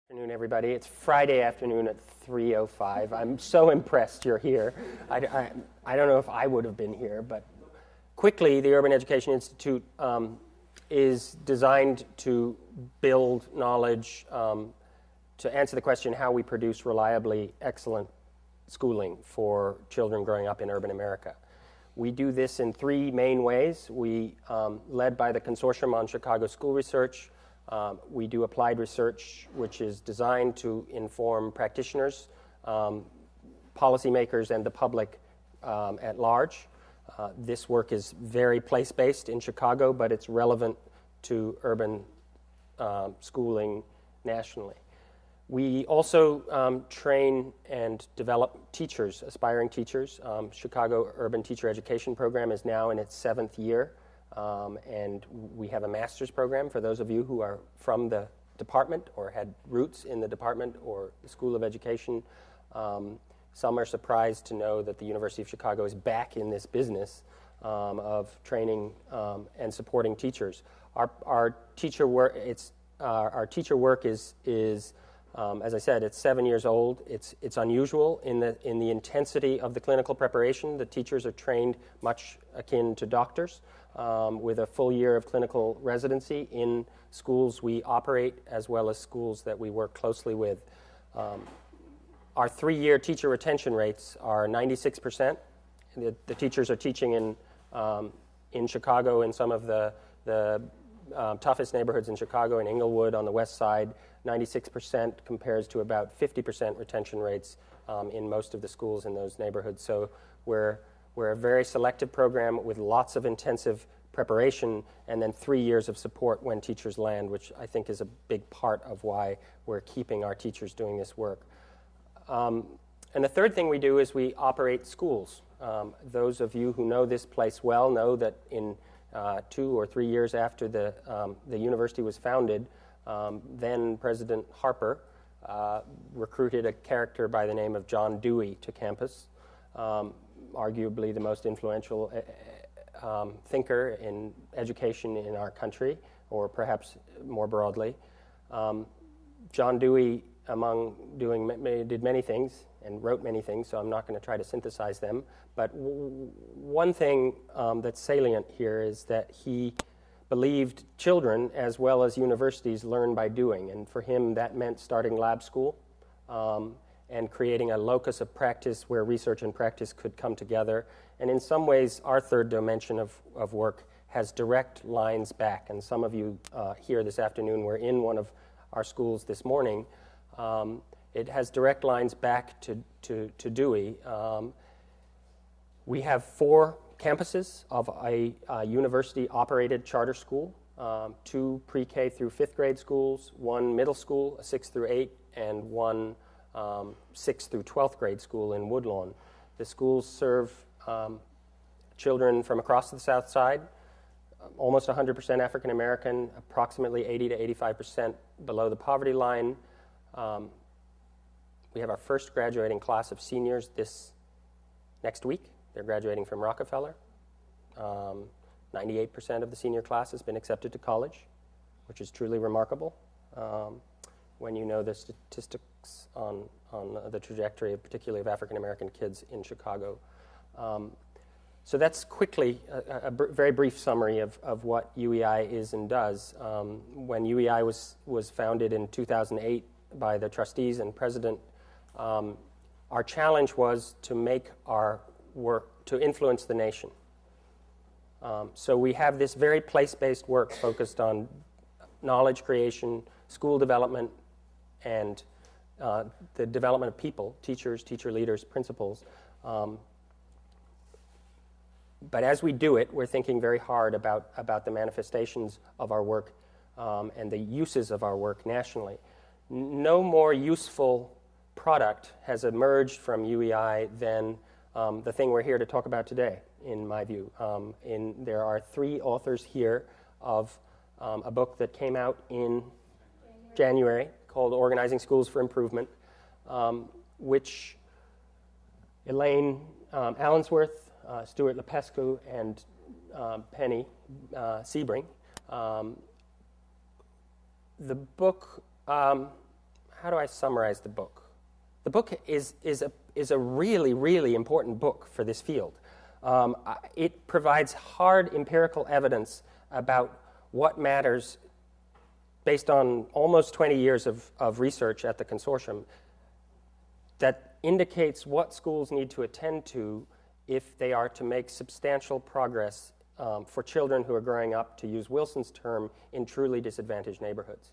Afternoon, everybody. It's Friday afternoon at 3:05. I'm so impressed you're here. I don't know if I would have been here, but quickly, the Urban Education Institute is designed to build knowledge to answer the question how we produce reliably excellent schooling for children growing up in urban America. We do this in three main ways. We, led by the Consortium on Chicago School Research, we do applied research, which is designed to inform practitioners, policymakers, and the public at large. This work is very place-based in Chicago, but it's relevant to urban schooling nationally. We also train and develop teachers, aspiring teachers. Chicago Urban Teacher Education Program is now in its 7th year. And we have a master's program for those of you who are from the department or had roots in the department or the School of Education. Some are surprised to know that the University of Chicago is back in this business of training and supporting teachers. Our teacher work is as I said, it's 7 years old. It's unusual in the intensity of the clinical preparation. The teachers are trained much akin to doctors with a full year of clinical residency in schools we operate as well as schools that we work closely with. Our 3-year teacher retention rates are 96%. The teachers are teaching in Chicago in some of the toughest neighborhoods in Chicago, in Inglewood on the west side. 96% compares to about 50% retention rates in most of the schools in those neighborhoods. So we're a very selective program with lots of intensive preparation and then 3 years of support when teachers land, which I think is a big part of why we're keeping our teachers doing this work. And the third thing we do is we operate schools. Those of you who know this place well know that in 2 or 3 years after the university was founded, then President Harper recruited a character by the name of John Dewey to campus, arguably the most influential thinker in education in our country, or perhaps more broadly. John Dewey, did many things and wrote many things, so I'm not going to try to synthesize them. But one thing that's salient here is that he believed children as well as universities learn by doing, and for him that meant starting lab school and creating a locus of practice where research and practice could come together. And in some ways, our third dimension of work has direct lines back, and some of you here this afternoon were in one of our schools this morning. It has direct lines back to Dewey. We have 4 campuses of a university-operated charter school, 2 pre-K through 5th grade schools, 1 middle school, a 6th through 8, and 1 6th through 12th grade school in Woodlawn. The schools serve children from across the South Side, almost 100% African American, approximately 80 to 85% below the poverty line. We have our first graduating class of seniors this next week. They're graduating from Rockefeller. 98% of the senior class has been accepted to college, which is truly remarkable when you know the statistics on the trajectory, particularly of African American kids in Chicago. So that's quickly a very brief summary of what UEI is and does. When UEI was founded in 2008 by the trustees and president, our challenge was to make our work, to influence the nation. So we have this very place-based work focused on knowledge creation, school development, and the development of people, teachers, teacher leaders, principals. But as we do it, we're thinking very hard about the manifestations of our work and the uses of our work nationally. No more useful product has emerged from UEI than the thing we're here to talk about today, in my view. There are 3 authors here of a book that came out in January called Organizing Schools for Improvement, which Elaine Allensworth, Stuart Luppescu, and Penny Sebring. The book how do I summarize the book? The book is a really, really important book for this field. It provides hard empirical evidence about what matters based on almost 20 years of research at the consortium that indicates what schools need to attend to if they are to make substantial progress for children who are growing up, to use Wilson's term, in truly disadvantaged neighborhoods.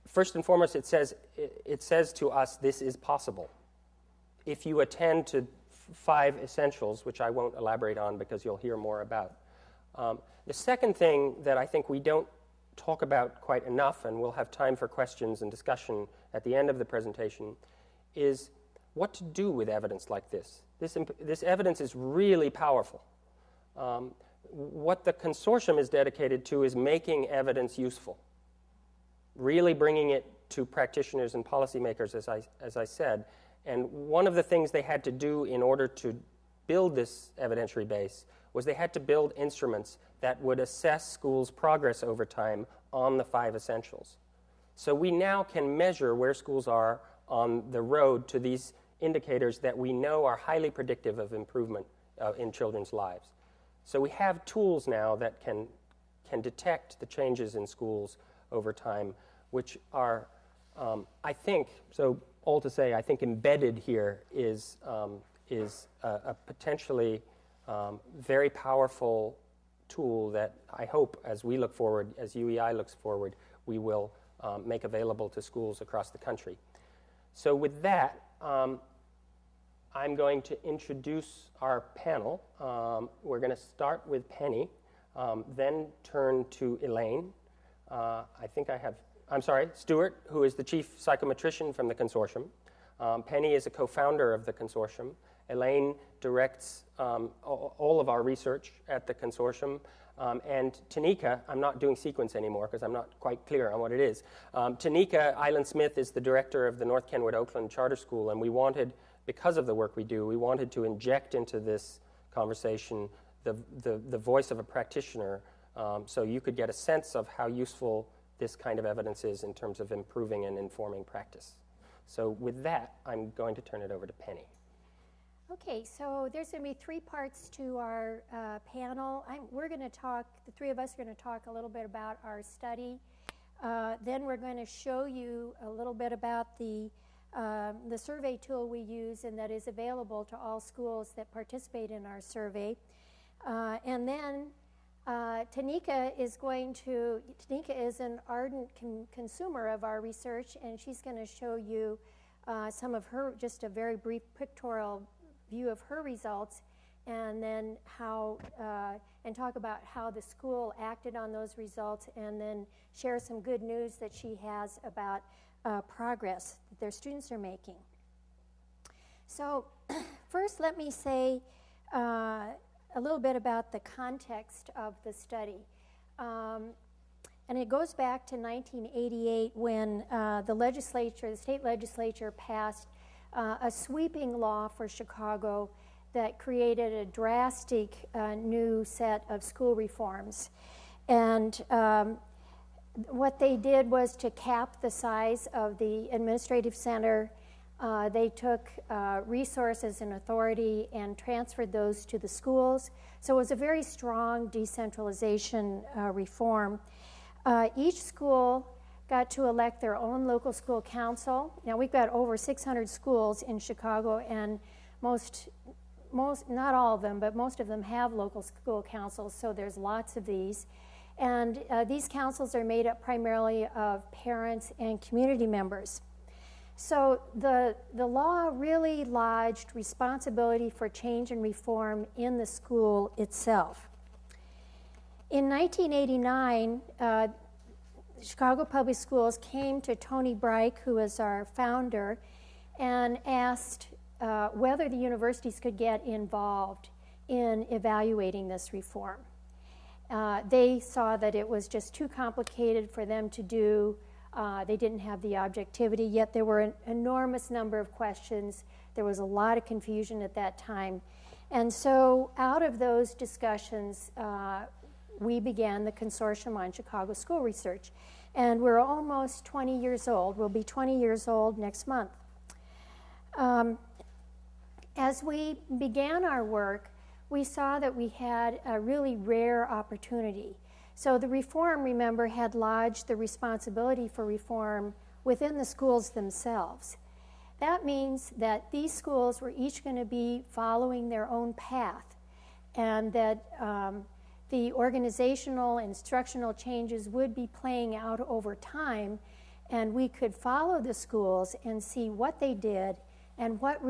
First and foremost, it says to us this is possible. If you attend to 5 essentials, which I won't elaborate on because you'll hear more about. The second thing that I think we don't talk about quite enough, and we'll have time for questions and discussion at the end of the presentation, is what to do with evidence like this. This evidence is really powerful. What the consortium is dedicated to is making evidence useful, really bringing it to practitioners and policymakers, as I said. And one of the things they had to do in order to build this evidentiary base was they had to build instruments that would assess schools' progress over time on the 5 essentials. So we now can measure where schools are on the road to these indicators that we know are highly predictive of improvement in children's lives. So we have tools now that can detect the changes in schools over time, which are, I think, so all to say, I think embedded here is a potentially very powerful tool that I hope, as we look forward, as UEI looks forward, we will make available to schools across the country. So with that, I'm going to introduce our panel. We're going to start with Penny, then turn to Elaine. Stuart, who is the chief psychometrician from the consortium. Penny is a co-founder of the consortium. Elaine directs all of our research at the consortium. And Tanika, I'm not doing sequence anymore because I'm not quite clear on what it is. Tanika Island-Smith is the director of the North Kenwood Oakland Charter School, and we wanted, because of the work we do, we wanted to inject into this conversation the voice of a practitioner so you could get a sense of how useful this kind of evidence is in terms of improving and informing practice. So with that, I'm going to turn it over to Penny. Okay, so there's going to be 3 parts to our panel. We're going to talk, the 3 of us are going to talk a little bit about our study. Then we're going to show you a little bit about the survey tool we use and that is available to all schools that participate in our survey. And then Tanika is an ardent consumer of our research, and she's going to show you some of her, just a very brief pictorial view of her results, and then and talk about how the school acted on those results, and then share some good news that she has about progress that their students are making. So first, let me say a little bit about the context of the study. And it goes back to 1988 when the state legislature passed a sweeping law for Chicago that created a drastic new set of school reforms. And what they did was to cap the size of the administrative center. They took resources and authority and transferred those to the schools. So it was a very strong decentralization reform. Each school got to elect their own local school council. Now we've got over 600 schools in Chicago, and not all of them, but most of them have local school councils, so there's lots of these. And these councils are made up primarily of parents and community members. So the law really lodged responsibility for change and reform in the school itself. In 1989, Chicago Public Schools came to Tony Breik, who is our founder, and asked whether the universities could get involved in evaluating this reform. They saw that it was just too complicated for them to do. They didn't have the objectivity, yet there were an enormous number of questions. There was a lot of confusion at that time. And so out of those discussions, we began the Consortium on Chicago School Research. And we're almost 20 years old. We'll be 20 years old next month. As we began our work, we saw that we had a really rare opportunity. So the reform, remember, had lodged the responsibility for reform within the schools themselves. That means that these schools were each going to be following their own path, and that the organizational, instructional changes would be playing out over time, and we could follow the schools and see what they did and what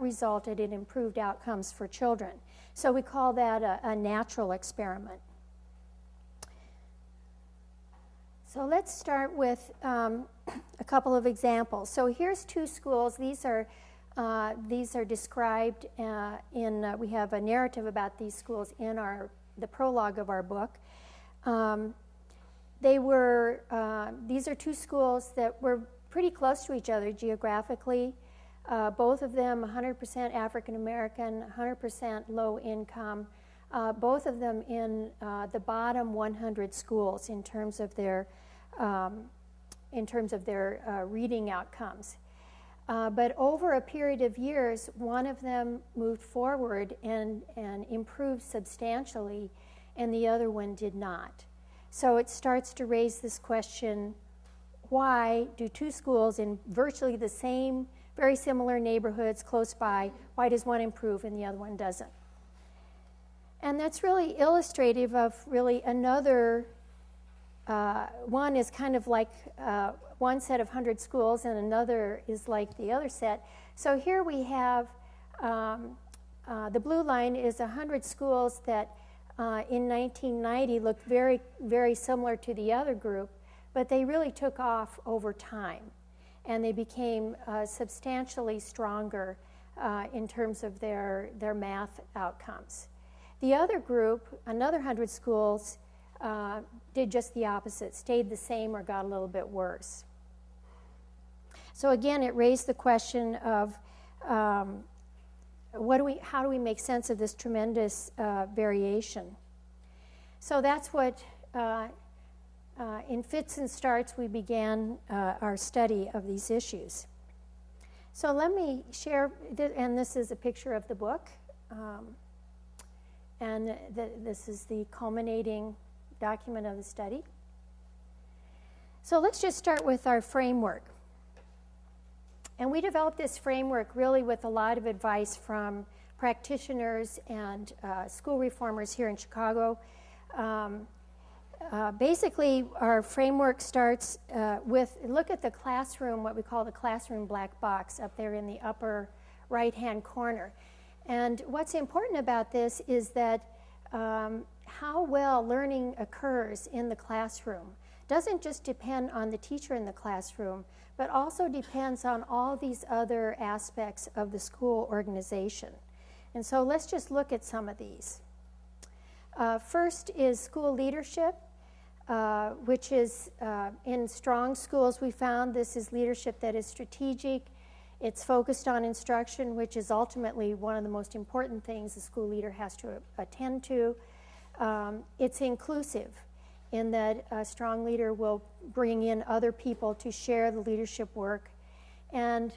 resulted in improved outcomes for children. So we call that a natural experiment. So let's start with a couple of examples. So here's two schools. These are described we have a narrative about these schools in the prologue of our book. These are two schools that were pretty close to each other geographically. Both of them 100% African American, 100% low income. Both of them in the bottom 100 schools in terms of their reading outcomes. But over a period of years, one of them moved forward and improved substantially, and the other one did not. So it starts to raise this question: why do two schools in virtually the same, very similar neighborhoods close by, why does one improve and the other one doesn't? And that's really illustrative of really another, one is kind of like one set of 100 schools and another is like the other set. So here we have, the blue line is 100 schools that in 1990 looked very, very similar to the other group, but they really took off over time. And they became substantially stronger in terms of their math outcomes. The other group, another 100 schools, did just the opposite, stayed the same or got a little bit worse. So again, it raised the question of how do we make sense of this tremendous variation? So that's what in fits and starts, we began our study of these issues. So let me share, and this is a picture of the book, and this is the culminating document of the study. So let's just start with our framework. And we developed this framework really with a lot of advice from practitioners and school reformers here in Chicago. Basically, our framework starts with, look at the classroom, what we call the classroom black box up there in the upper right-hand corner. And what's important about this is that how well learning occurs in the classroom doesn't just depend on the teacher in the classroom, but also depends on all these other aspects of the school organization. And so let's just look at some of these. First is school leadership. Which is in strong schools we found this is leadership that is strategic. It's focused on instruction, which is ultimately one of the most important things a school leader has to attend to. It's inclusive in that a strong leader will bring in other people to share the leadership work. And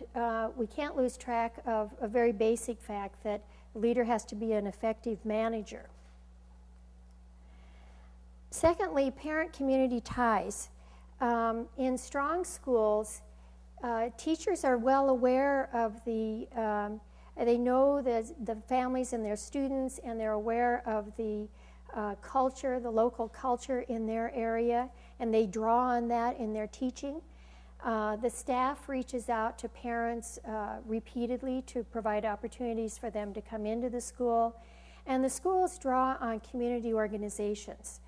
we can't lose track of a very basic fact that the leader has to be an effective manager. Secondly, parent-community ties. In strong schools, teachers are well aware of they know the families and their students, and they're aware of the culture, the local culture in their area, and they draw on that in their teaching. The staff reaches out to parents repeatedly to provide opportunities for them to come into the school, and the schools draw on community organizations.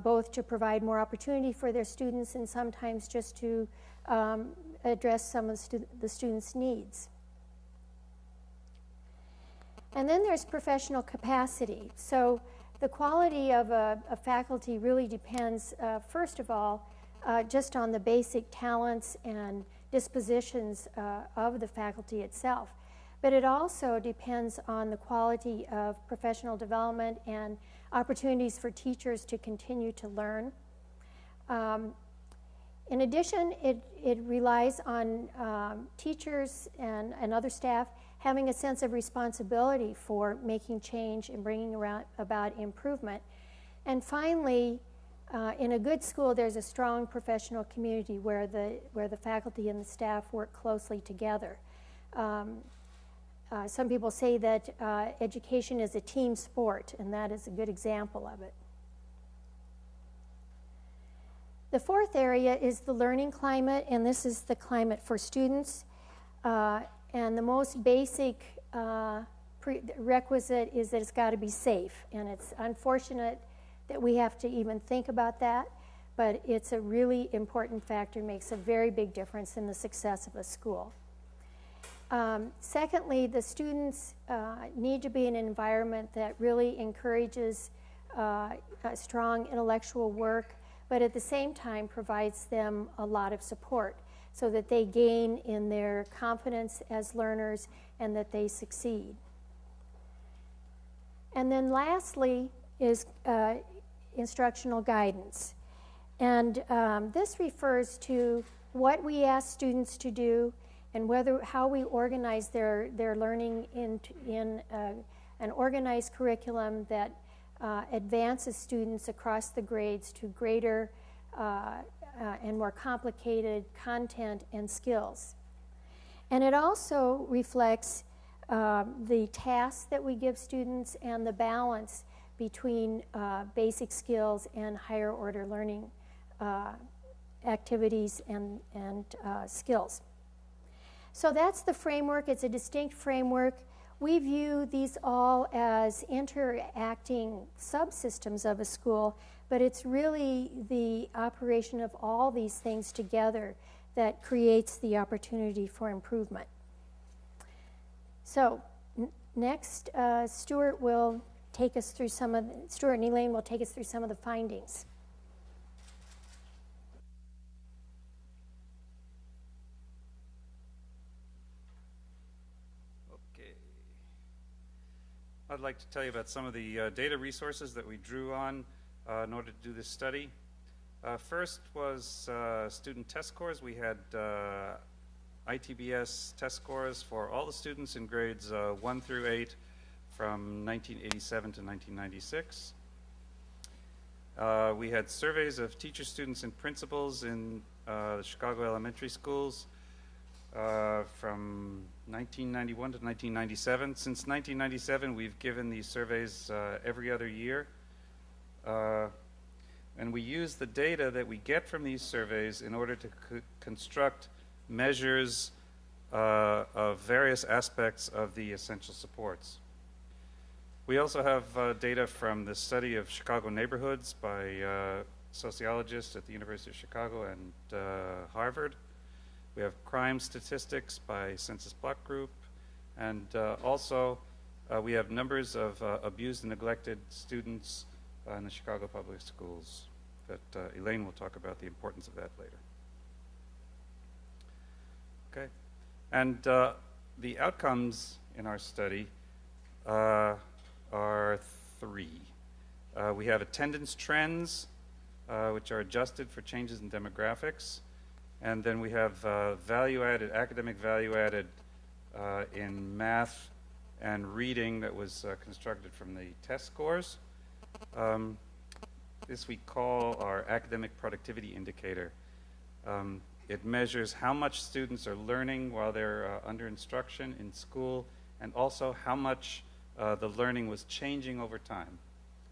Both to provide more opportunity for their students and sometimes just to address some of the students' needs. And then there's professional capacity. So the quality of a faculty really depends, first of all, just on the basic talents and dispositions of the faculty itself. But it also depends on the quality of professional development and opportunities for teachers to continue to learn. In addition, it relies on teachers and other staff having a sense of responsibility for making change and bringing about improvement. And finally, in a good school, there's a strong professional community where the faculty and the staff work closely together. Some people say that education is a team sport, and that is a good example of it. The fourth area is the learning climate, and this is the climate for students. And the most basic prerequisite is that it's got to be safe. And it's unfortunate that we have to even think about that, but it's a really important factor, makes a very big difference in the success of a school. Secondly, the students need to be in an environment that really encourages strong intellectual work, but at the same time provides them a lot of support so that they gain in their confidence as learners and that they succeed. And then lastly is instructional guidance. And this refers to what we ask students to do and how we organize their learning in an organized curriculum that advances students across the grades to greater and more complicated content and skills. And it also reflects the tasks that we give students and the balance between basic skills and higher order learning activities and skills. So that's the framework. It's a distinct framework. We view these all as interacting subsystems of a school, but it's really the operation of all these things together that creates the opportunity for improvement. So next, Stuart will take us through Stuart and Elaine will take us through some of the findings. I'd like to tell you about some of the data resources that we drew on in order to do this study. First was student test scores. We had ITBS test scores for all the students in grades 1 through 8 from 1987 to 1996. We had surveys of teachers, students, and principals in the Chicago elementary schools from 1991 to 1997. Since 1997, we've given these surveys every other year. And we use the data that we get from these surveys in order to construct measures of various aspects of the essential supports. We also have data from the study of Chicago neighborhoods by sociologists at the University of Chicago and Harvard. We have crime statistics by Census Block Group, and also we have numbers of abused and neglected students in the Chicago public schools that Elaine will talk about the importance of that later. Okay, and the outcomes in our study are three. We have attendance trends, which are adjusted for changes in demographics. And then we have academic value added in math and reading that was constructed from the test scores. This we call our academic productivity indicator. It measures how much students are learning while they're under instruction in school, and also how much the learning was changing over time.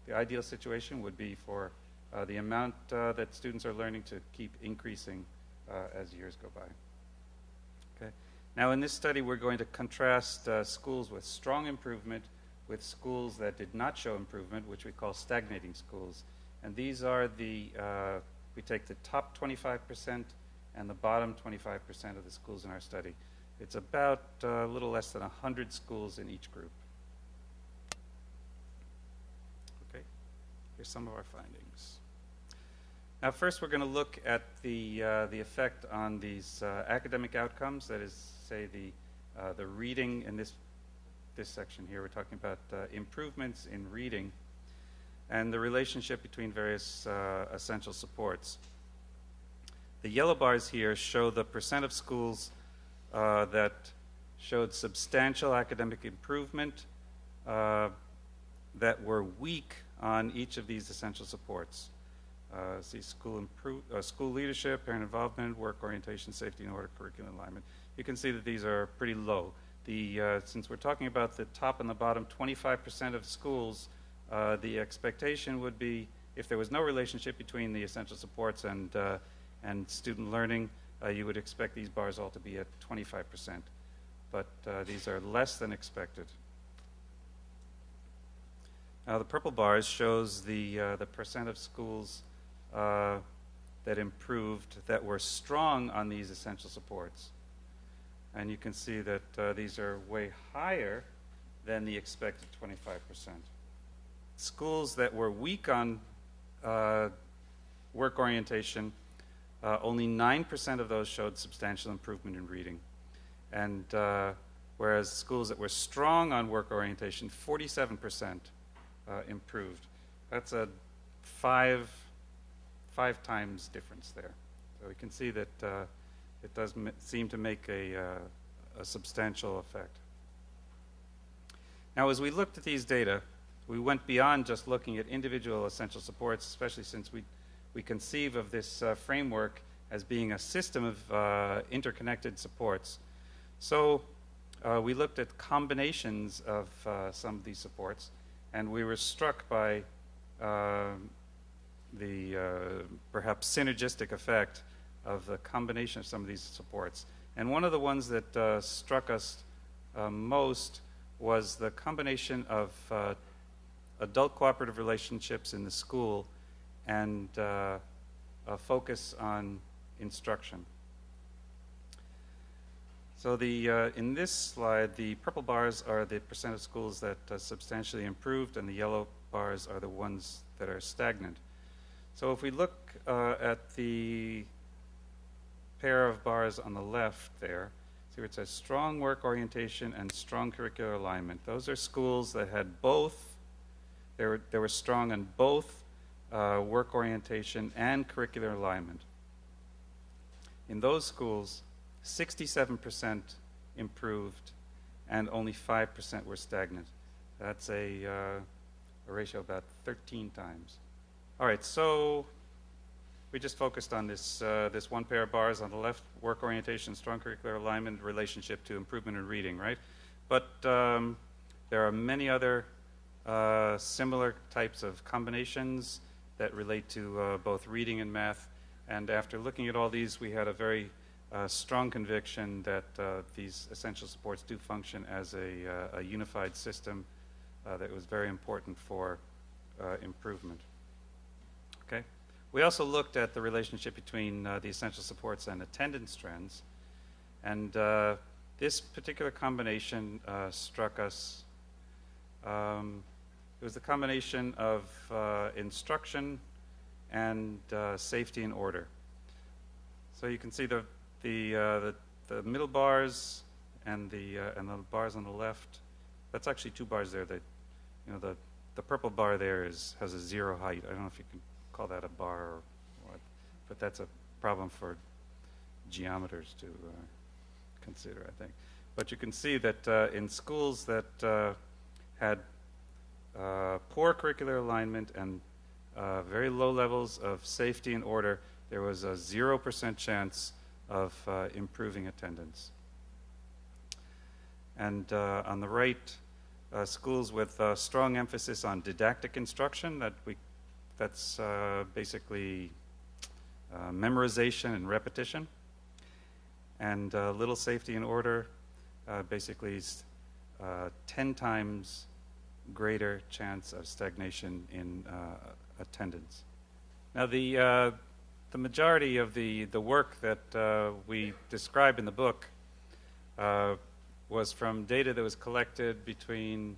The ideal situation would be for the amount that students are learning to keep increasing as years go by. Okay. Now in this study we're going to contrast schools with strong improvement with schools that did not show improvement, which we call stagnating schools. And these are we take the top 25% and the bottom 25% of the schools in our study. It's about a little less than 100 schools in each group. Okay, here's some of our findings. Now, first, we're going to look at the effect on these academic outcomes. That is, say, the reading in this section here. We're talking about improvements in reading and the relationship between various essential supports. The yellow bars here show the percent of schools that showed substantial academic improvement that were weak on each of these essential supports. See school leadership, parent involvement, work orientation, safety and order, curriculum alignment. You can see that these are pretty low. Since we're talking about the top and the bottom 25% of schools, the expectation would be, if there was no relationship between the essential supports and student learning, you would expect these bars all to be at 25%. But these are less than expected. Now the purple bars shows the percent of schools that improved that were strong on these essential supports. And you can see that these are way higher than the expected 25%. Schools that were weak on work orientation, only 9% of those showed substantial improvement in reading. And whereas schools that were strong on work orientation, 47% improved. That's a five times difference there. So we can see that it does seem to make a substantial effect. Now, as we looked at these data, we went beyond just looking at individual essential supports, especially since we conceive of this framework as being a system of interconnected supports. So we looked at combinations of some of these supports, and we were struck by the perhaps synergistic effect of the combination of some of these supports. And one of the ones that struck us most was the combination of adult cooperative relationships in the school and a focus on instruction. So in this slide, the purple bars are the percent of schools that substantially improved, and the yellow bars are the ones that are stagnant. So if we look at the pair of bars on the left there, see where it says strong work orientation and strong curricular alignment. Those are schools that had both. They were strong in both work orientation and curricular alignment. In those schools, 67% improved and only 5% were stagnant. That's a ratio of about 13 times. All right, so we just focused on this one pair of bars on the left, work orientation, strong curricular alignment, relationship to improvement in reading, right? But there are many other similar types of combinations that relate to both reading and math. And after looking at all these, we had a very strong conviction that these essential supports do function as a unified system that was very important for improvement. Okay. We also looked at the relationship between the essential supports and attendance trends. And this particular combination struck us. It was the combination of instruction and safety and order. So you can see the middle bars and the bars on the left. That's actually two bars there. The purple bar there has a 0 height. I don't know if you can call that a bar or what, but that's a problem for geometers to consider, I think. But you can see that in schools that had poor curricular alignment and very low levels of safety and order, there was a 0% chance of improving attendance. And on the right, schools with strong emphasis on didactic instruction, that's basically memorization and repetition, and little safety and order, basically 10 times greater chance of stagnation in attendance. Now the majority of the work that we describe in the book was from data that was collected between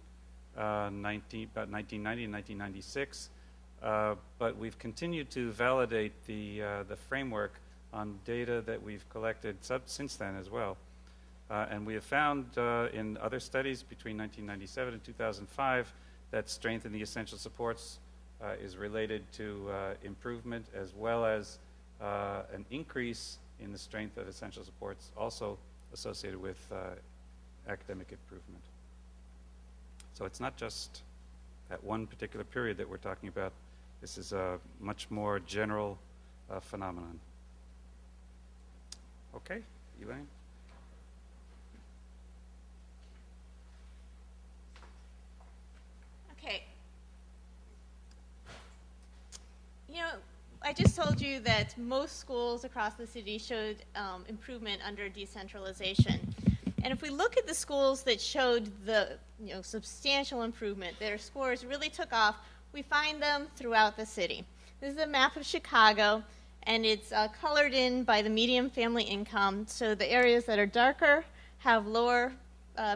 about 1990 and 1996, but we've continued to validate the framework on data that we've collected since then as well. And we have found in other studies between 1997 and 2005 that strength in the essential supports is related to improvement as well as an increase in the strength of essential supports also associated with academic improvement. So it's not just that one particular period that we're talking about. This is a much more general phenomenon. Okay, Elaine? Okay. You know, I just told you that most schools across the city showed improvement under decentralization. And if we look at the schools that showed the substantial improvement, their scores really took off, we find them throughout the city. This is a map of Chicago, and it's colored in by the median family income. So the areas that are darker have lower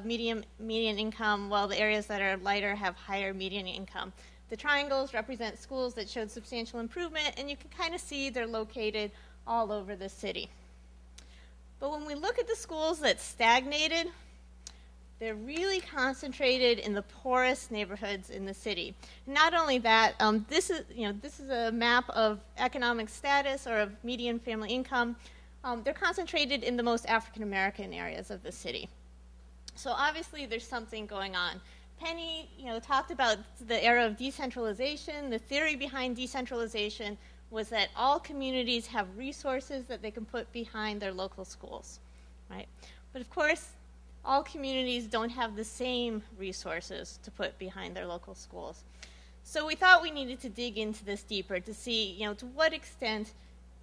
median income, while the areas that are lighter have higher median income. The triangles represent schools that showed substantial improvement, and you can kind of see they're located all over the city. But when we look at the schools that stagnated, they're really concentrated in the poorest neighborhoods in the city. Not only that, this is a map of economic status or of median family income. They're concentrated in the most African American areas of the city. So obviously there's something going on. Penny, talked about the era of decentralization. The theory behind decentralization was that all communities have resources that they can put behind their local schools, right? But of course, all communities don't have the same resources to put behind their local schools. So we thought we needed to dig into this deeper to see, to what extent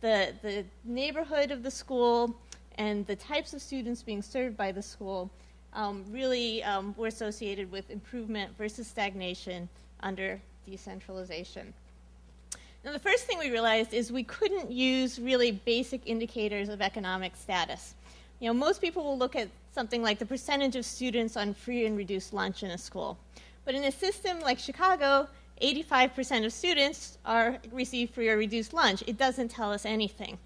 the neighborhood of the school and the types of students being served by the school really were associated with improvement versus stagnation under decentralization. Now, the first thing we realized is we couldn't use really basic indicators of economic status. Most people will look at something like the percentage of students on free and reduced lunch in a school. But in a system like Chicago, 85% of students receive free or reduced lunch. It doesn't tell us anything.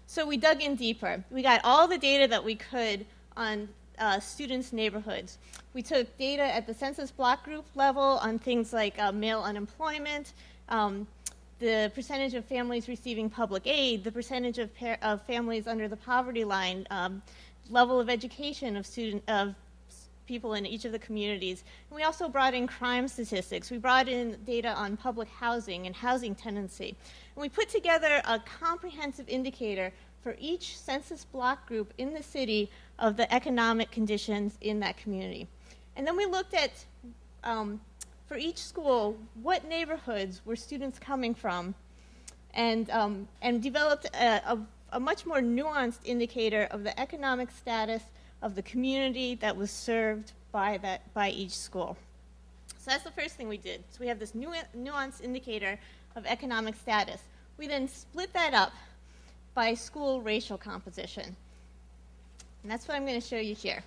So we dug in deeper. We got all the data that we could on students' neighborhoods. We took data at the census block group level on things like male unemployment, the percentage of families receiving public aid, the percentage of families under the poverty line, level of education of people in each of the communities. And we also brought in crime statistics. We brought in data on public housing and housing tenancy. And we put together a comprehensive indicator for each census block group in the city of the economic conditions in that community. And then we looked at, for each school, what neighborhoods were students coming from, and developed a much more nuanced indicator of the economic status of the community that was served by each school. So that's the first thing we did. So we have this nuanced indicator of economic status. We then split that up by school racial composition. And that's what I'm going to show you here.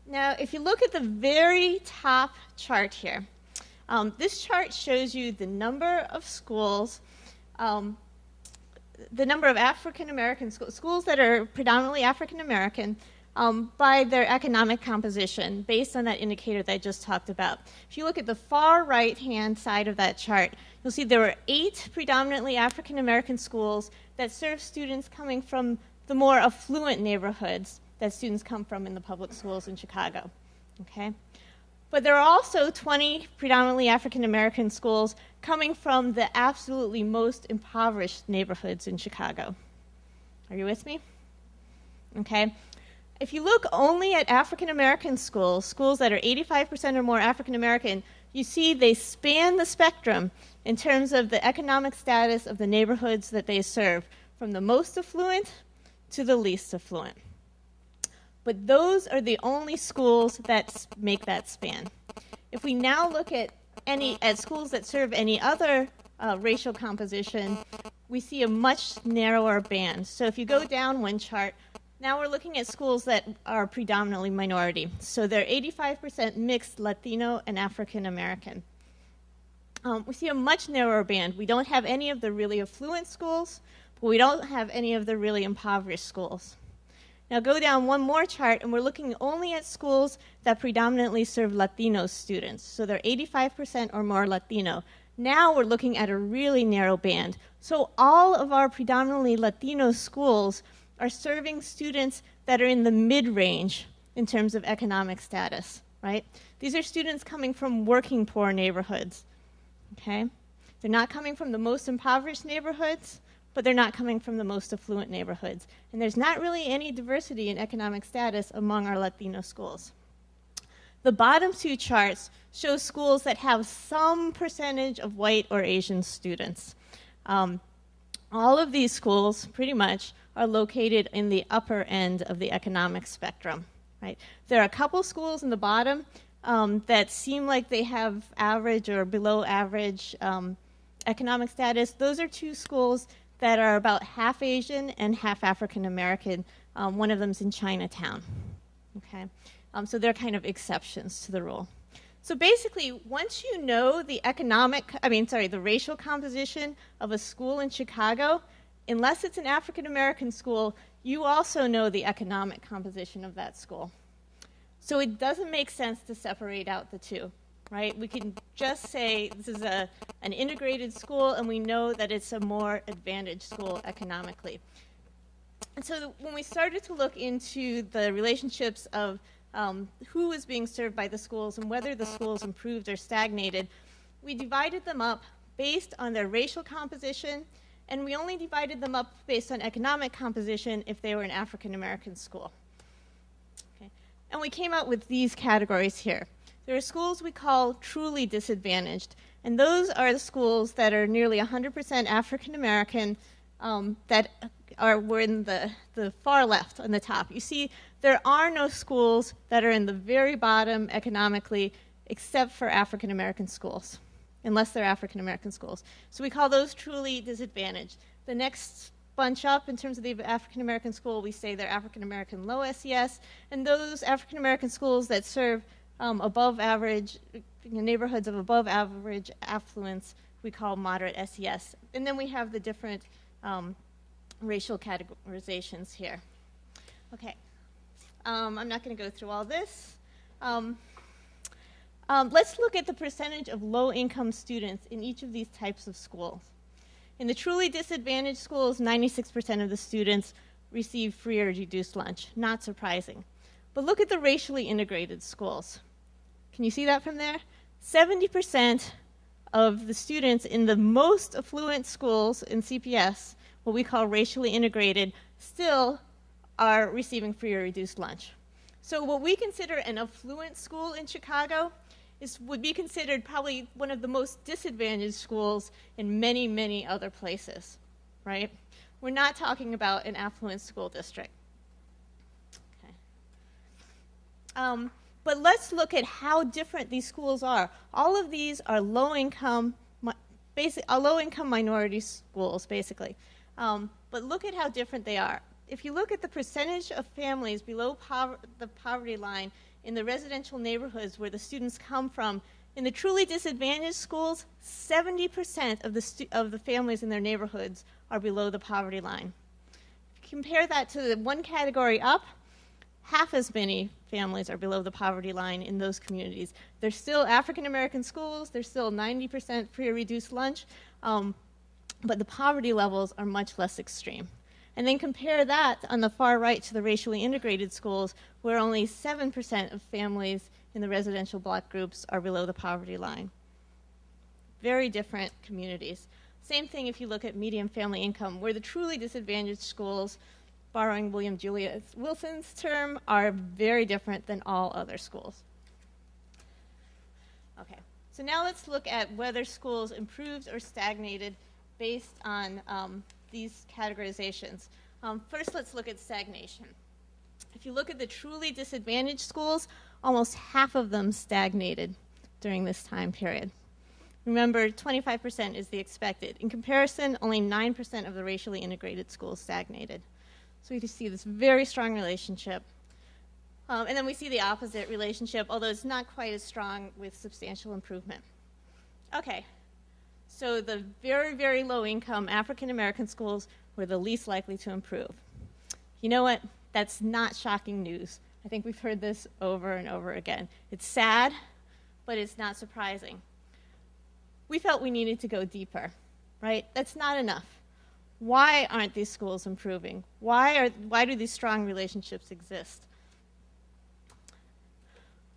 Now, if you look at the very top chart here, this chart shows you the number of schools, the number of African American schools that are predominantly African American by their economic composition based on that indicator that I just talked about. If you look at the far right-hand side of that chart, you'll see there were 8 predominantly African American schools that serve students coming from the more affluent neighborhoods that students come from in the public schools in Chicago. Okay? But there are also 20 predominantly African American schools coming from the absolutely most impoverished neighborhoods in Chicago. Are you with me? Okay. If you look only at African American schools, schools that are 85% or more African American, you see they span the spectrum in terms of the economic status of the neighborhoods that they serve, from the most affluent to the least affluent. But those are the only schools that make that span. If we now look at schools that serve any other racial composition, we see a much narrower band. So if you go down one chart, now we're looking at schools that are predominantly minority. So they're 85% mixed Latino and African American. We see a much narrower band. We don't have any of the really affluent schools, but we don't have any of the really impoverished schools. Now go down one more chart, and we're looking only at schools that predominantly serve Latino students. So they're 85% or more Latino. Now we're looking at a really narrow band. So all of our predominantly Latino schools are serving students that are in the mid-range in terms of economic status, right? These are students coming from working poor neighborhoods, okay? They're not coming from the most impoverished neighborhoods, but they're not coming from the most affluent neighborhoods. And there's not really any diversity in economic status among our Latino schools. The bottom two charts show schools that have some percentage of white or Asian students. All of these schools, pretty much, are located in the upper end of the economic spectrum, right? There are a couple schools in the bottom that seem like they have average or below average economic status. Those are two schools that are about half Asian and half African American. One of them's in Chinatown, okay? So they're kind of exceptions to the rule. So basically, once you know the the racial composition of a school in Chicago, unless it's an African American school, you also know the economic composition of that school. So it doesn't make sense to separate out the two, right? We can just say this is an integrated school, and we know that it's a more advantaged school economically. And so when we started to look into the relationships of who was being served by the schools and whether the schools improved or stagnated, we divided them up based on their racial composition, and we only divided them up based on economic composition if they were an African American school. Okay. And we came out with these categories here. There are schools we call truly disadvantaged, and those are the schools that are nearly 100% African American that were in the far left on the top. You see, there are no schools that are in the very bottom economically except for African American schools, unless they're African American schools. So we call those truly disadvantaged. The next bunch up in terms of the African American school, we say they're African American low SES, and those African American schools that serve above average, neighborhoods of above average affluence, we call moderate SES. And then we have the different racial categorizations here. Okay, I'm not going to go through all this. Let's look at the percentage of low-income students in each of these types of schools. In the truly disadvantaged schools, 96% of the students receive free or reduced lunch. Not surprising. But look at the racially integrated schools. Can you see that from there? 70% of the students in the most affluent schools in CPS, what we call racially integrated, still are receiving free or reduced lunch. So what we consider an affluent school in Chicago would be considered probably one of the most disadvantaged schools in many, many other places, right? We're not talking about an affluent school district. Okay. But let's look at how different these schools are. All of these are low-income minority schools, basically. But look at how different they are. If you look at the percentage of families below the poverty line in the residential neighborhoods where the students come from, in the truly disadvantaged schools, 70% of the families in their neighborhoods are below the poverty line. If you compare that to the one category up, half as many families are below the poverty line in those communities. They're still African American schools, they're still 90% free or reduced lunch, but the poverty levels are much less extreme. And then compare that on the far right to the racially integrated schools, where only 7% of families in the residential block groups are below the poverty line. Very different communities. Same thing if you look at median family income, where the truly disadvantaged schools, borrowing William Julius Wilson's term, are very different than all other schools. Okay, so now let's look at whether schools improved or stagnated based on these categorizations. First, let's look at stagnation. If you look at the truly disadvantaged schools, almost half of them stagnated during this time period. Remember, 25% is the expected. In comparison, only 9% of the racially integrated schools stagnated. So we just see this very strong relationship. And then we see the opposite relationship, although it's not quite as strong, with substantial improvement. Okay. So the very, very low-income African-American schools were the least likely to improve. You know what? That's not shocking news. I think we've heard this over and over again. It's sad, but it's not surprising. we felt we needed to go deeper, right? That's not enough. Why aren't these schools improving? Why do these strong relationships exist?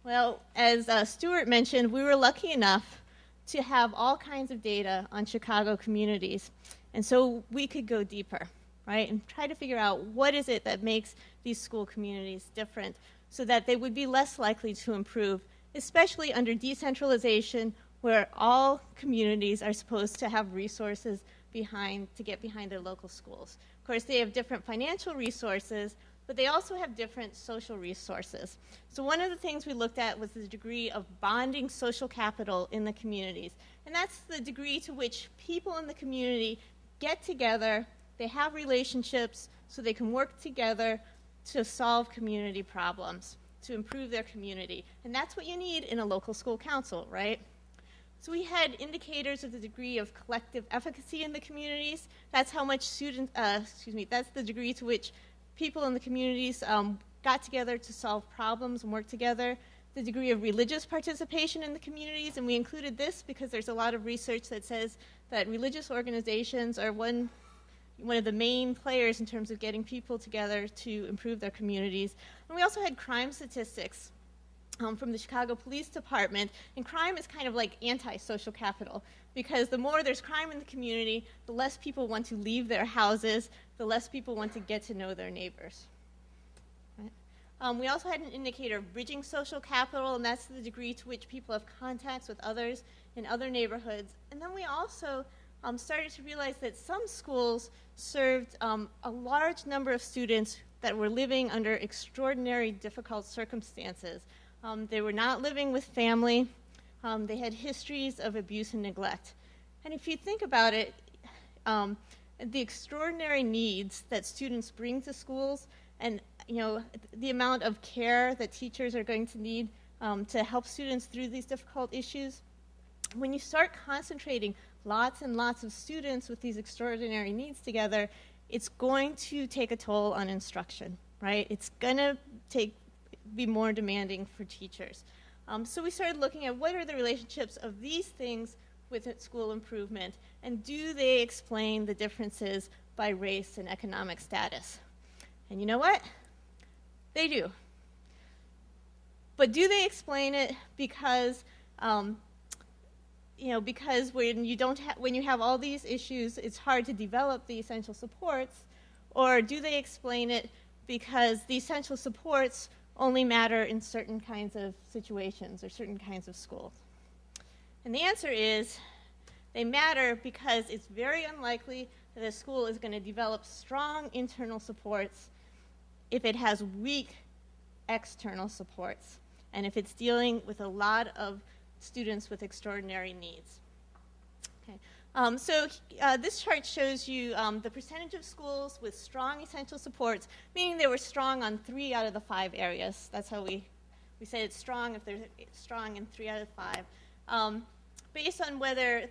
Well, as Stuart mentioned, we were lucky enough to have all kinds of data on Chicago communities. And so we could go deeper, right, and try to figure out what is it that makes these school communities different so that they would be less likely to improve, especially under decentralization, where all communities are supposed to have resources to get behind their local schools. Of course, they have different financial resources, but they also have different social resources. So one of the things we looked at was the degree of bonding social capital in the communities. And that's the degree to which people in the community get together, they have relationships, so they can work together to solve community problems, to improve their community. And that's what you need in a local school council, right? So we had indicators of the degree of collective efficacy in the communities. That's how much that's the degree to which people in the communities got together to solve problems and work together. The degree of religious participation in the communities, and we included this because there's a lot of research that says that religious organizations are one of the main players in terms of getting people together to improve their communities. And we also had crime statistics from the Chicago Police Department, and crime is kind of like anti-social capital, because the more there's crime in the community, the less people want to leave their houses, the less people want to get to know their neighbors. Right? We also had an indicator of bridging social capital, and that's the degree to which people have contacts with others in other neighborhoods. And then we also started to realize that some schools served a large number of students that were living under extraordinary difficult circumstances. They were not living with family. They had histories of abuse and neglect. And if you think about it, the extraordinary needs that students bring to schools and the amount of care that teachers are going to need to help students through these difficult issues, when you start concentrating lots and lots of students with these extraordinary needs together, it's going to take a toll on instruction, right? It's going to be more demanding for teachers. So we started looking at what are the relationships of these things with school improvement, and do they explain the differences by race and economic status? And you know what? They do. But do they explain it because because when you have all these issues, it's hard to develop the essential supports, or do they explain it because the essential supports only matter in certain kinds of situations or certain kinds of schools? And the answer is they matter because it's very unlikely that a school is going to develop strong internal supports if it has weak external supports and if it's dealing with a lot of students with extraordinary needs. Okay. This chart shows you the percentage of schools with strong essential supports, meaning they were strong on 3 out of the 5 areas. That's how we say it's strong if they're strong in 3 out of 5. Based on whether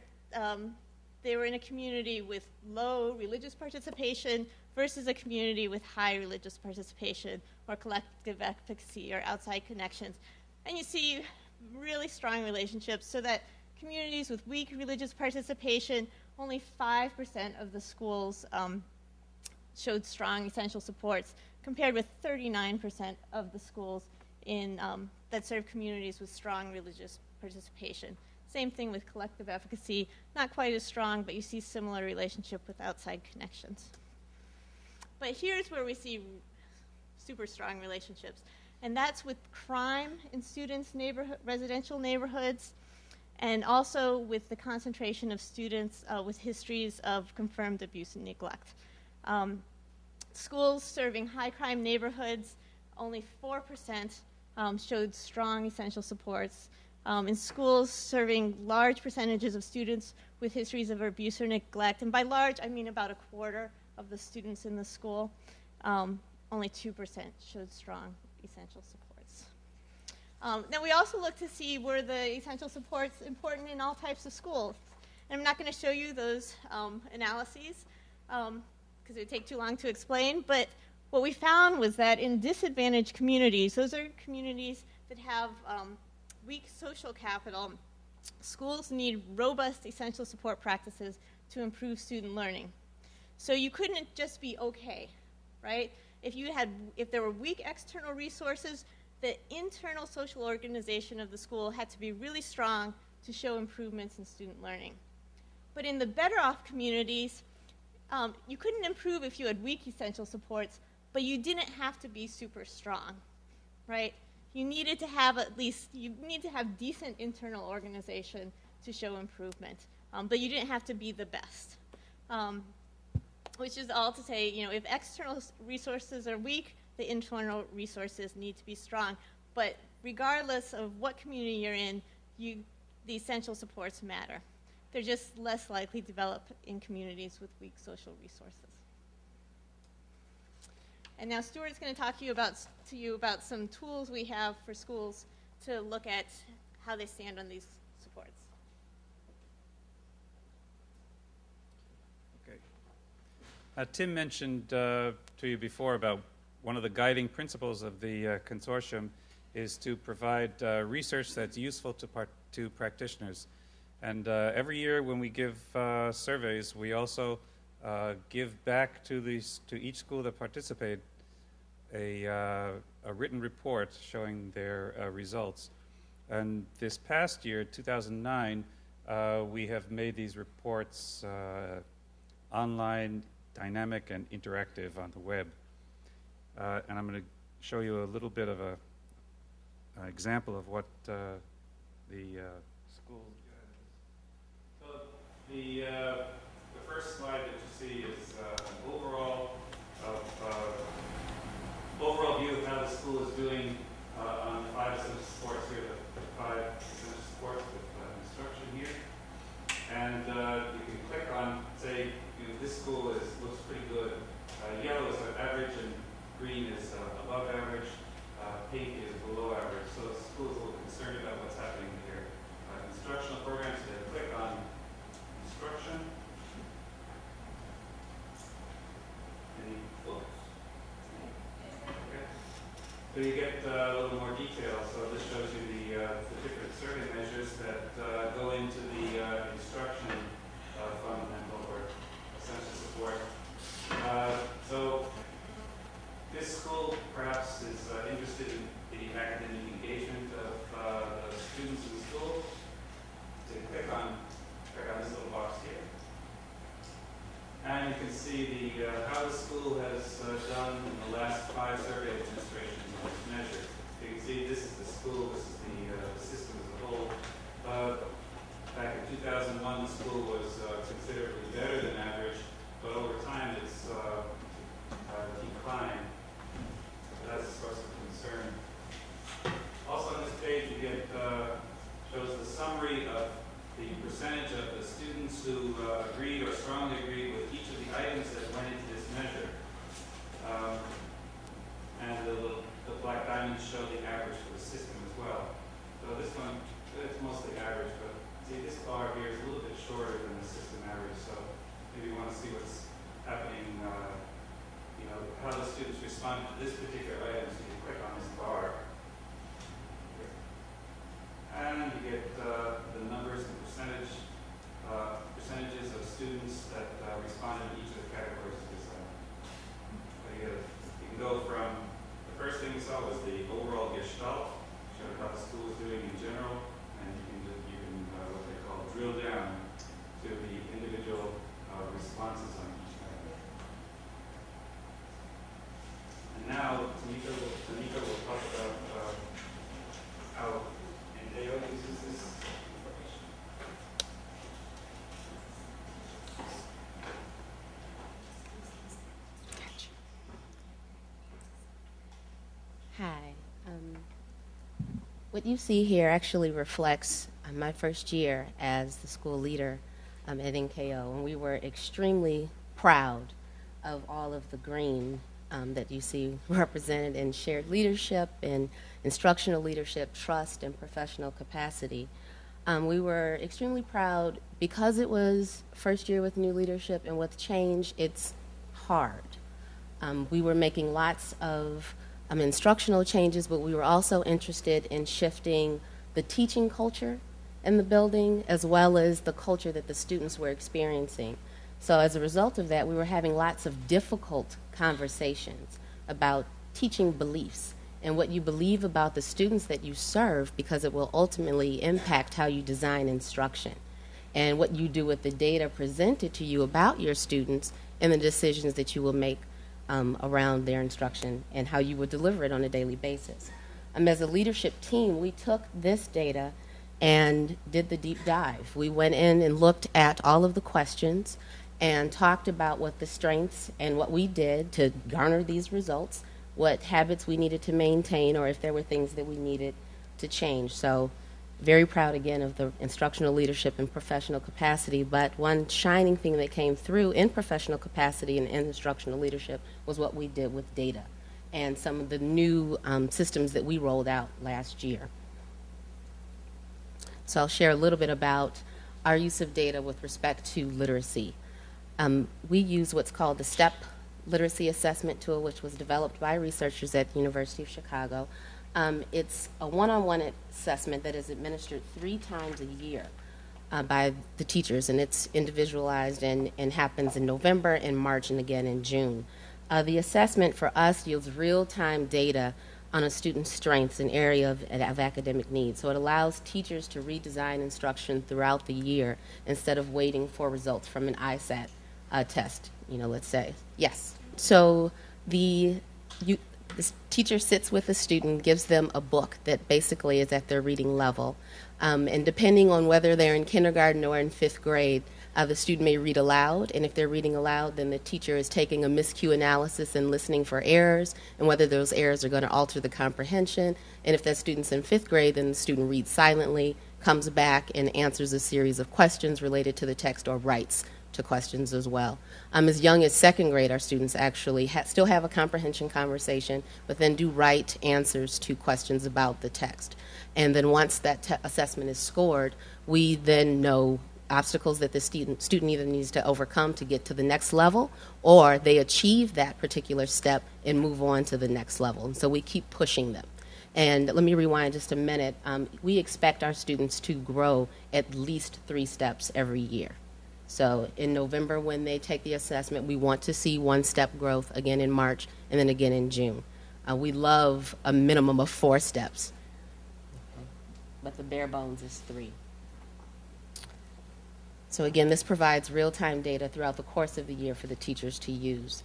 they were in a community with low religious participation versus a community with high religious participation or collective efficacy or outside connections. And you see really strong relationships, so that communities with weak religious participation, only 5% of the schools showed strong essential supports, compared with 39% of the schools that serve communities with strong religious participation. Same thing with collective efficacy, not quite as strong, but you see similar relationship with outside connections. But here's where we see super strong relationships, and that's with crime in students' residential neighborhoods, and also with the concentration of students with histories of confirmed abuse and neglect. Schools serving high crime neighborhoods, only 4% showed strong essential supports. In schools serving large percentages of students with histories of abuse or neglect, and by large I mean about a quarter of the students in the school, only 2% showed strong essential supports. Now we also look to see were the essential supports important in all types of schools. And I'm not going to show you those analyses because it would take too long to explain, but what we found was that in disadvantaged communities, those are communities that have weak social capital, schools need robust essential support practices to improve student learning. So you couldn't just be okay, right? If there were weak external resources, the internal social organization of the school had to be really strong to show improvements in student learning. But in the better off communities, you couldn't improve if you had weak essential supports, but you didn't have to be super strong, right? You needed to have decent internal organization to show improvement, but you didn't have to be the best. Which is all to say, if external resources are weak, the internal resources need to be strong. But regardless of what community you're in, the essential supports matter. They're just less likely to develop in communities with weak social resources. And now Stuart's going to talk to you about some tools we have for schools to look at how they stand on these supports. Okay. Tim mentioned to you before about one of the guiding principles of the consortium is to provide research that's useful to practitioners. And every year when we give surveys, we also give back to each school that participated a written report showing their results. And this past year, 2009, we have made these reports online, dynamic, and interactive on the web. And I'm going to show you a little bit of an example of what the school. So the first slide that you see is an overall view of how the school is doing on 5 essential supports here, the 5 essential supports with instruction here. And you can click on, say, this school looks pretty good. Yellow is average and green is above average. Pink is below average. So the school is a little concerned about what's happening here. Instructional programs, they click on instruction. So you get a little more detail. So this shows you the different survey measures that go into the instruction fundamental or essential support. So this school perhaps is interested in the academic engagement of the students in the school. So you click on this little box here. And you can see how the school has done in the last 5 survey administrations on this measure. You can see this is the school, this is the system as a whole. Back in 2001, the school was considerably better than average, but over time it's declined. So that's a source of concern. Also on this page, you get shows the summary of the percentage of the students who agreed or strongly agreed with each of the items that went into this measure. And the black diamonds show the average for the system as well. So this one, it's mostly average, but see this bar here is a little bit shorter than the system average. So maybe you want to see what's happening, how the students respond to this particular item. So you click on this bar. And you get the numbers and percentages of students that responded to each of the categories of this item. So you can go from, the first thing you saw was the overall gestalt, showed how the school is doing in general, and you can what they call drill down to the individual responses on each item. And now Tanika will talk about how Deo uses this information. Hi. What you see here actually reflects my first year as the school leader at NKO, and we were extremely proud of all of the green that you see represented in shared leadership and instructional leadership, trust, and professional capacity. We were extremely proud because it was first year with new leadership, and with change, it's hard. We were making lots of instructional changes, but we were also interested in shifting the teaching culture in the building, as well as the culture that the students were experiencing. So as a result of that, we were having lots of difficult conversations about teaching beliefs and what you believe about the students that you serve, because it will ultimately impact how you design instruction, and what you do with the data presented to you about your students and the decisions that you will make around their instruction and how you would deliver it on a daily basis. As a leadership team, we took this data and did the deep dive. We went in and looked at all of the questions and talked about what the strengths and what we did to garner these results, what habits we needed to maintain, or if there were things that we needed to change. So very proud again of the instructional leadership and professional capacity, but one shining thing that came through in professional capacity and in instructional leadership was what we did with data and some of the new systems that we rolled out last year. So I'll share a little bit about our use of data with respect to literacy. We use what's called the STEP literacy assessment tool, which was developed by researchers at the University of Chicago. It's a one-on-one assessment that is administered 3 times a year by the teachers, and it's individualized and happens in November and March and again in June. The assessment for us yields real-time data on a student's strengths and area of academic needs. So it allows teachers to redesign instruction throughout the year instead of waiting for results from an ISAT test, let's say. Yes. So this teacher sits with a student, gives them a book that basically is at their reading level. And depending on whether they're in kindergarten or in 5th grade, the student may read aloud. And if they're reading aloud, then the teacher is taking a miscue analysis and listening for errors and whether those errors are going to alter the comprehension. And if that student's in 5th grade, then the student reads silently, comes back, and answers a series of questions related to the text or writes to questions as well. As young as 2nd grade, our students actually still have a comprehension conversation, but then do write answers to questions about the text. And then once that assessment is scored, we then know obstacles that the student either needs to overcome to get to the next level, or they achieve that particular step and move on to the next level. And so we keep pushing them. And let me rewind just a minute. We expect our students to grow at least 3 steps every year. So in November, when they take the assessment, we want to see 1 step growth, again in March, and then again in June. We love a minimum of 4 steps, but the bare bones is 3. So again, this provides real-time data throughout the course of the year for the teachers to use.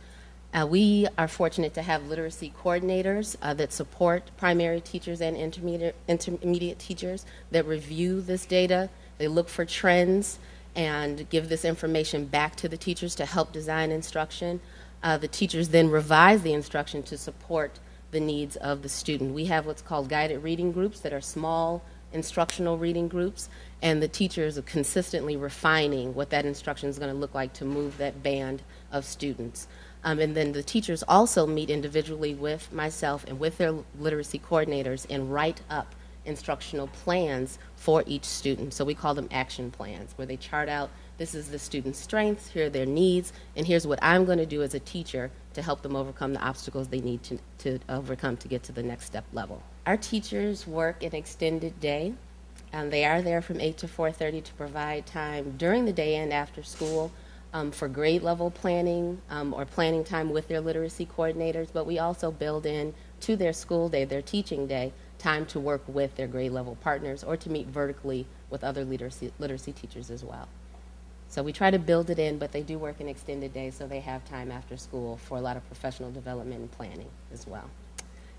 We are fortunate to have literacy coordinators that support primary teachers and intermediate teachers that review this data. They look for trends and give this information back to the teachers to help design instruction. The teachers then revise the instruction to support the needs of the student. We have what's called guided reading groups that are small instructional reading groups, and the teachers are consistently refining what that instruction is going to look like to move that band of students. And then the teachers also meet individually with myself and with their literacy coordinators and write up instructional plans for each student. So we call them action plans, where they chart out, this is the student's strengths, here are their needs, and here's what I'm going to do as a teacher to help them overcome the obstacles they need to overcome to get to the next step level. Our teachers work an extended day. They are there from 8 to 4:30 to provide time during the day and after school for grade level planning or planning time with their literacy coordinators, but we also build in to their school day, their teaching day, time to work with their grade level partners or to meet vertically with other literacy teachers as well. So we try to build it in, but they do work an extended day, so they have time after school for a lot of professional development and planning as well.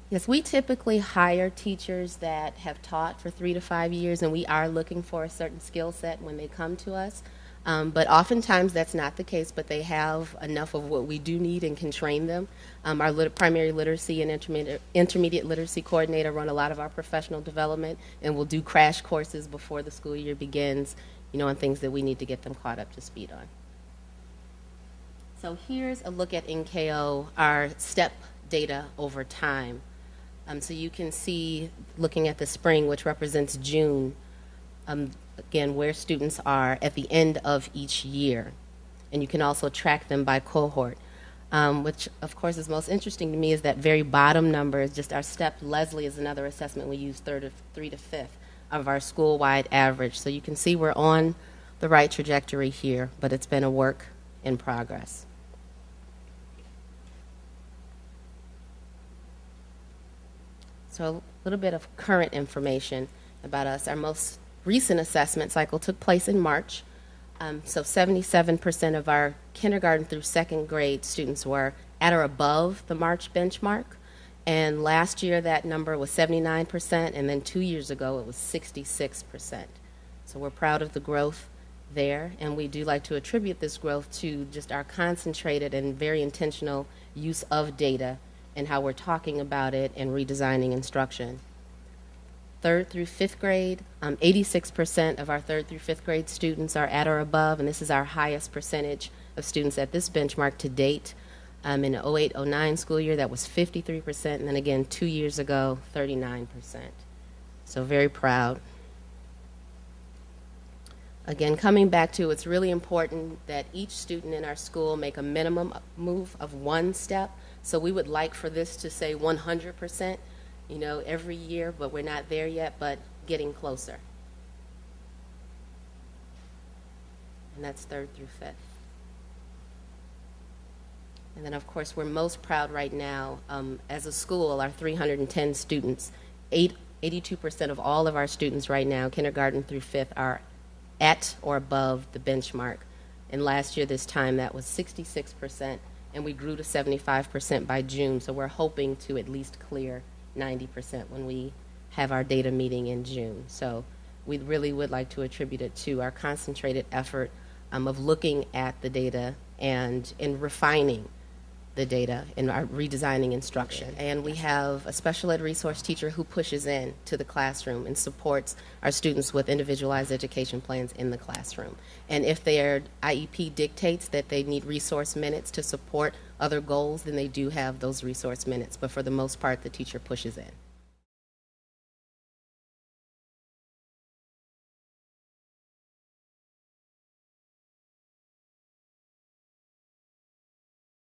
Yes, we typically hire teachers that have taught for 3 to 5 years, and we are looking for a certain skill set when they come to us. But oftentimes that's not the case, but they have enough of what we do need and can train them. Our primary literacy and intermediate literacy coordinator run a lot of our professional development, and we'll do crash courses before the school year begins, on things that we need to get them caught up to speed on. So here's a look at NKO, our STEP data over time. So you can see, looking at the spring, which represents June, again, where students are at the end of each year. And you can also track them by cohort, which, of course, is most interesting to me is that very bottom number is just our STEP. Leslie is another assessment we use 3rd to 5th. of our school-wide average. So you can see we're on the right trajectory here, but it's been a work in progress. So a little bit of current information about us. Our most recent assessment cycle took place in March. So 77% of our kindergarten through second grade students were at or above the March benchmark. And last year that number was 79%, and then 2 years ago it was 66%. So we're proud of the growth there, and we do like to attribute this growth to just our concentrated and very intentional use of data and how we're talking about it and redesigning instruction. Third through fifth grade, 86% of our third through fifth grade students are at or above, and this is our highest percentage of students at this benchmark to date. In the 08-09 school year, that was 53%, and then again 2 years ago, 39%. So very proud. Again, coming back to, it's really important that each student in our school make a minimum move of one step. So we would like for this to say 100%, you know, every year, but we're not there yet, but getting closer. And that's third through fifth. And then, of course, we're most proud right now, as a school, our 310 students, 82% of all of our students right now, kindergarten through fifth, are at or above the benchmark. And last year, this time, that was 66%, and we grew to 75% by June. So we're hoping to at least clear 90% when we have our data meeting in June. So we really would like to attribute it to our concentrated effort of looking at the data and refining the data in our redesigning instruction. And we have a special ed resource teacher who pushes in to the classroom and supports our students with individualized education plans in the classroom. And if their IEP dictates that they need resource minutes to support other goals, then they do have those resource minutes. But for the most part, the teacher pushes in.